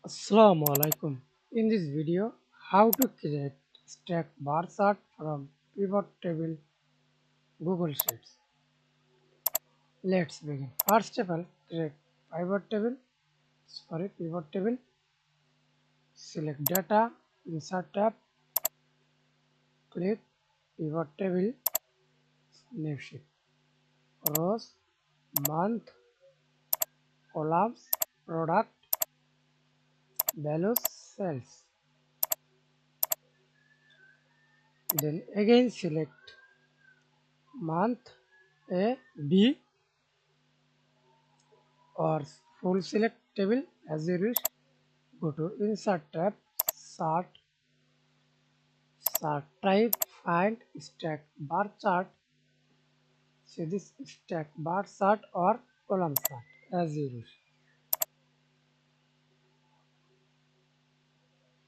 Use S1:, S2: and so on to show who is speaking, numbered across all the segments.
S1: Assalamu Walaikum. In this video, how to create stack bar chart from pivot table Google Sheets. Let's begin. First of all, create pivot table. Select data, insert tab, click pivot table, name sheet, rows, month, columns, product, values, sales. Then again select month A, B or full select table as you wish. Go to insert tab, sort, type, find stack bar chart. See this stack bar chart or column chart as you wish.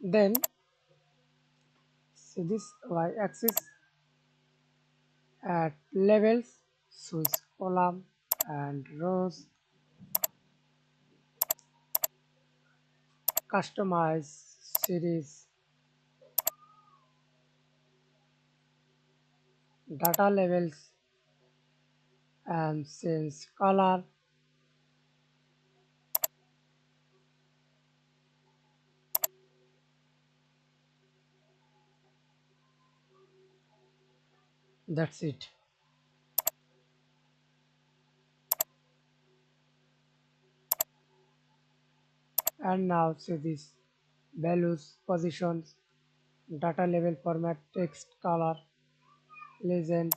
S1: Then see this y axis, add labels, switch column and rows, customize series, data labels and change color. That's it. And now see this values, positions, data label format, text, color, legend,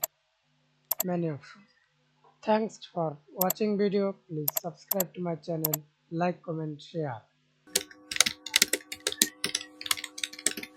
S1: many options. Thanks for watching video. Please subscribe to my channel, like, comment, share.